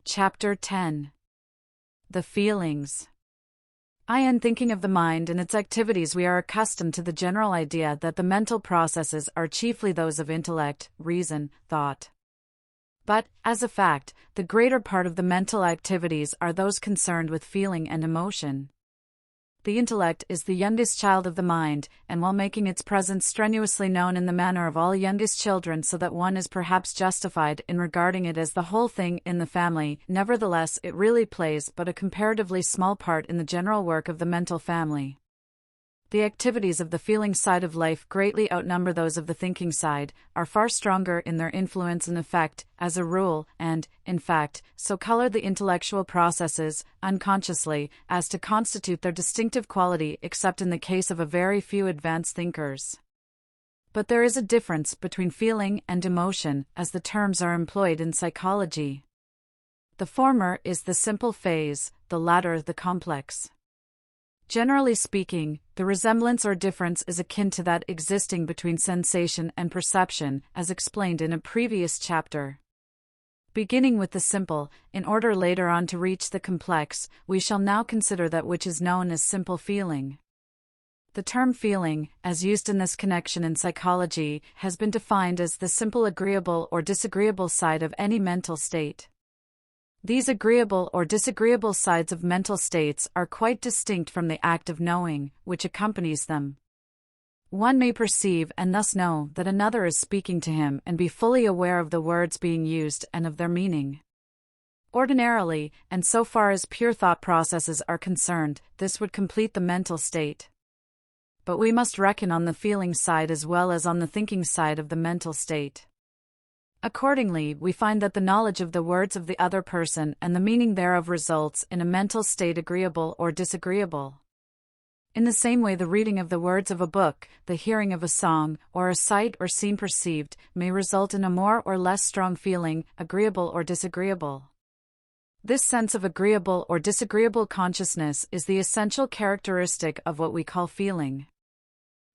Chapter 10. The Feelings. In thinking of the mind and its activities, we are accustomed to the general idea that the mental processes are chiefly those of intellect, reason, thought. But, as a fact, the greater part of the mental activities are those concerned with feeling and emotion. The intellect is the youngest child of the mind, and while making its presence strenuously known in the manner of all youngest children, so that one is perhaps justified in regarding it as the whole thing in the family, nevertheless it really plays but a comparatively small part in the general work of the mental family. The activities of the feeling side of life greatly outnumber those of the thinking side, are far stronger in their influence and effect, as a rule, and, in fact, so color the intellectual processes, unconsciously, as to constitute their distinctive quality except in the case of a very few advanced thinkers. But there is a difference between feeling and emotion, as the terms are employed in psychology. The former is the simple phase, the latter the complex. Generally speaking, the resemblance or difference is akin to that existing between sensation and perception, as explained in a previous chapter. Beginning with the simple, in order later on to reach the complex, we shall now consider that which is known as simple feeling. The term feeling, as used in this connection in psychology, has been defined as the simple agreeable or disagreeable side of any mental state. These agreeable or disagreeable sides of mental states are quite distinct from the act of knowing, which accompanies them. One may perceive and thus know that another is speaking to him and be fully aware of the words being used and of their meaning. Ordinarily, and so far as pure thought processes are concerned, this would complete the mental state. But we must reckon on the feeling side as well as on the thinking side of the mental state. Accordingly, we find that the knowledge of the words of the other person and the meaning thereof results in a mental state agreeable or disagreeable. In the same way, the reading of the words of a book, the hearing of a song, or a sight or scene perceived, may result in a more or less strong feeling, agreeable or disagreeable. This sense of agreeable or disagreeable consciousness is the essential characteristic of what we call feeling.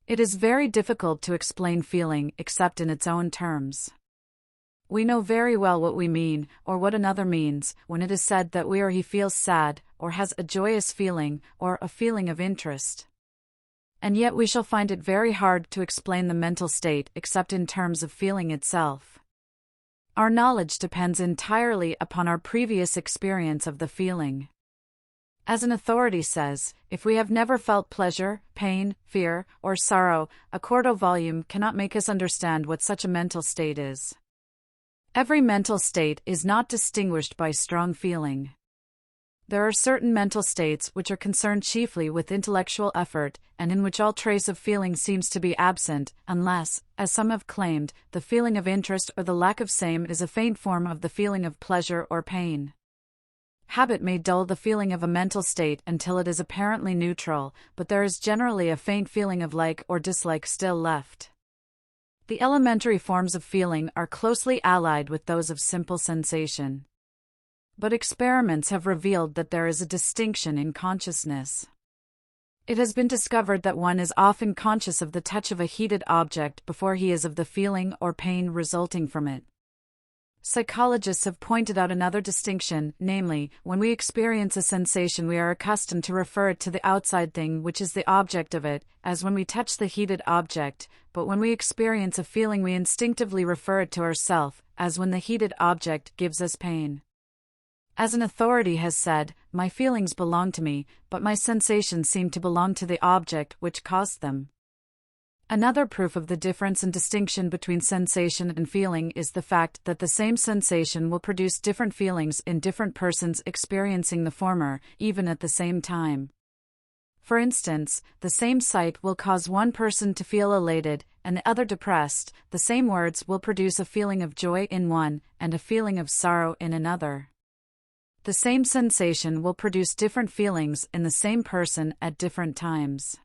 It is very difficult to explain feeling except in its own terms. We know very well what we mean, or what another means, when it is said that we or he feels sad, or has a joyous feeling, or a feeling of interest. And yet we shall find it very hard to explain the mental state except in terms of feeling itself. Our knowledge depends entirely upon our previous experience of the feeling. As an authority says, if we have never felt pleasure, pain, fear, or sorrow, a quarto volume cannot make us understand what such a mental state is. Every mental state is not distinguished by strong feeling. There are certain mental states which are concerned chiefly with intellectual effort, and in which all trace of feeling seems to be absent, unless, as some have claimed, the feeling of interest or the lack of same is a faint form of the feeling of pleasure or pain. Habit may dull the feeling of a mental state until it is apparently neutral, but there is generally a faint feeling of like or dislike still left. The elementary forms of feeling are closely allied with those of simple sensation. But experiments have revealed that there is a distinction in consciousness. It has been discovered that one is often conscious of the touch of a heated object before he is of the feeling or pain resulting from it. Psychologists have pointed out another distinction, namely, when we experience a sensation we are accustomed to refer it to the outside thing which is the object of it, as when we touch the heated object, but when we experience a feeling we instinctively refer it to ourself, as when the heated object gives us pain. As an authority has said, my feelings belong to me, but my sensations seem to belong to the object which caused them. Another proof of the difference and distinction between sensation and feeling is the fact that the same sensation will produce different feelings in different persons experiencing the former, even at the same time. For instance, the same sight will cause one person to feel elated, and the other depressed. The same words will produce a feeling of joy in one, and a feeling of sorrow in another. The same sensation will produce different feelings in the same person at different times.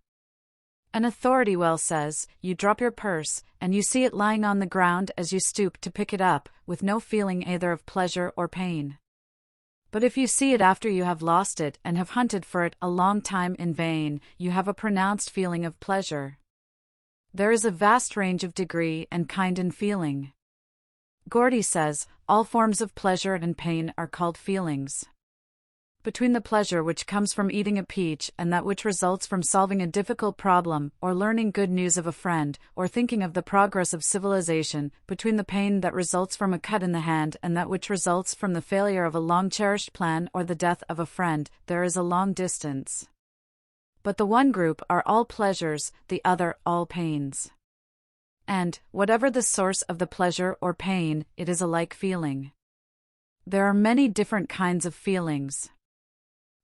An authority well says, you drop your purse, and you see it lying on the ground as you stoop to pick it up, with no feeling either of pleasure or pain. But if you see it after you have lost it and have hunted for it a long time in vain, you have a pronounced feeling of pleasure. There is a vast range of degree and kind in feeling. Gordy says, all forms of pleasure and pain are called feelings. Between the pleasure which comes from eating a peach and that which results from solving a difficult problem, or learning good news of a friend, or thinking of the progress of civilization, between the pain that results from a cut in the hand and that which results from the failure of a long-cherished plan or the death of a friend, there is a long distance. But the one group are all pleasures, the other all pains. And, whatever the source of the pleasure or pain, it is a like feeling. There are many different kinds of feelings.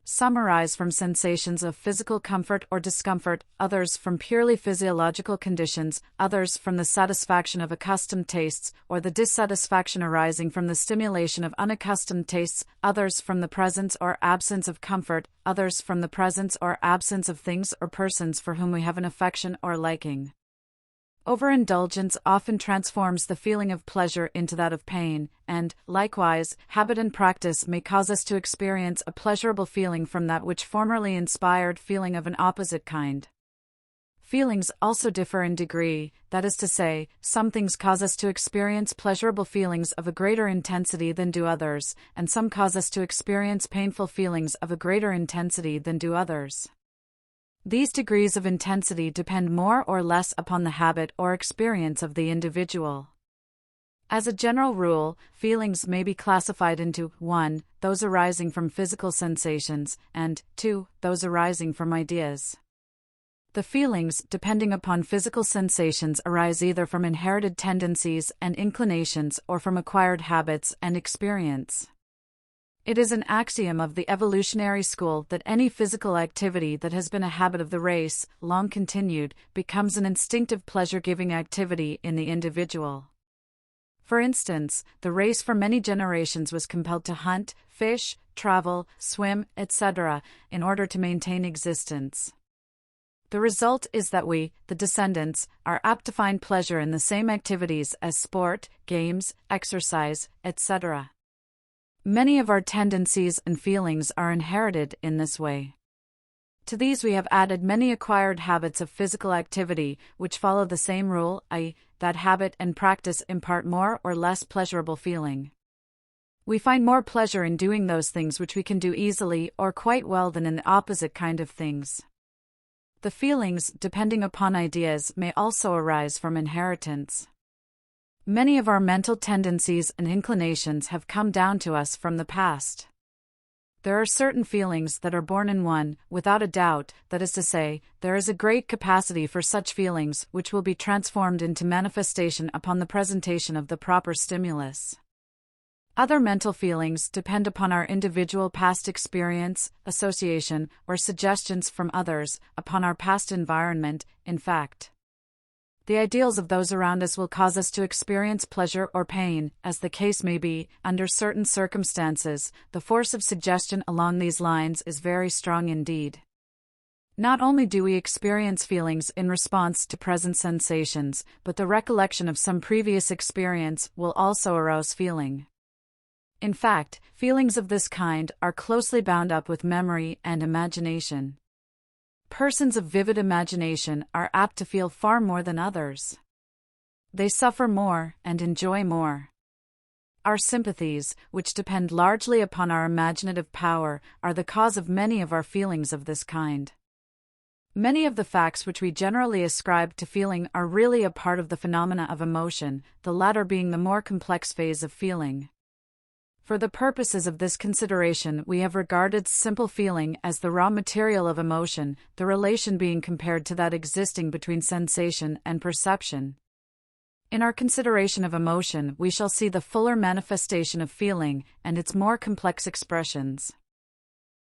Some arise from sensations of physical comfort or discomfort, others from purely physiological conditions, others from the satisfaction of accustomed tastes, or the dissatisfaction arising from the stimulation of unaccustomed tastes, others from the presence or absence of comfort, others from the presence or absence of things or persons for whom we have an affection or liking. Overindulgence often transforms the feeling of pleasure into that of pain, and, likewise, habit and practice may cause us to experience a pleasurable feeling from that which formerly inspired feeling of an opposite kind. Feelings also differ in degree, that is to say, some things cause us to experience pleasurable feelings of a greater intensity than do others, and some cause us to experience painful feelings of a greater intensity than do others. These degrees of intensity depend more or less upon the habit or experience of the individual. As a general rule, feelings may be classified into 1. Those arising from physical sensations, and 2. Those arising from ideas. The feelings, depending upon physical sensations, arise either from inherited tendencies and inclinations or from acquired habits and experience. It is an axiom of the evolutionary school that any physical activity that has been a habit of the race, long continued, becomes an instinctive pleasure-giving activity in the individual. For instance, the race for many generations was compelled to hunt, fish, travel, swim, etc., in order to maintain existence. The result is that we, the descendants, are apt to find pleasure in the same activities as sport, games, exercise, etc. Many of our tendencies and feelings are inherited in this way. To these we have added many acquired habits of physical activity, which follow the same rule, i.e., that habit and practice impart more or less pleasurable feeling. We find more pleasure in doing those things which we can do easily or quite well than in the opposite kind of things. The feelings, depending upon ideas, may also arise from inheritance. Many of our mental tendencies and inclinations have come down to us from the past. There are certain feelings that are born in one, without a doubt, that is to say, there is a great capacity for such feelings which will be transformed into manifestation upon the presentation of the proper stimulus. Other mental feelings depend upon our individual past experience, association, or suggestions from others, upon our past environment, in fact. The ideals of those around us will cause us to experience pleasure or pain, as the case may be. Under certain circumstances, the force of suggestion along these lines is very strong indeed. Not only do we experience feelings in response to present sensations, but the recollection of some previous experience will also arouse feeling. In fact, feelings of this kind are closely bound up with memory and imagination. Persons of vivid imagination are apt to feel far more than others. They suffer more and enjoy more. Our sympathies, which depend largely upon our imaginative power, are the cause of many of our feelings of this kind. Many of the facts which we generally ascribe to feeling are really a part of the phenomena of emotion, the latter being the more complex phase of feeling. For the purposes of this consideration, we have regarded simple feeling as the raw material of emotion, the relation being compared to that existing between sensation and perception. In our consideration of emotion, we shall see the fuller manifestation of feeling and its more complex expressions.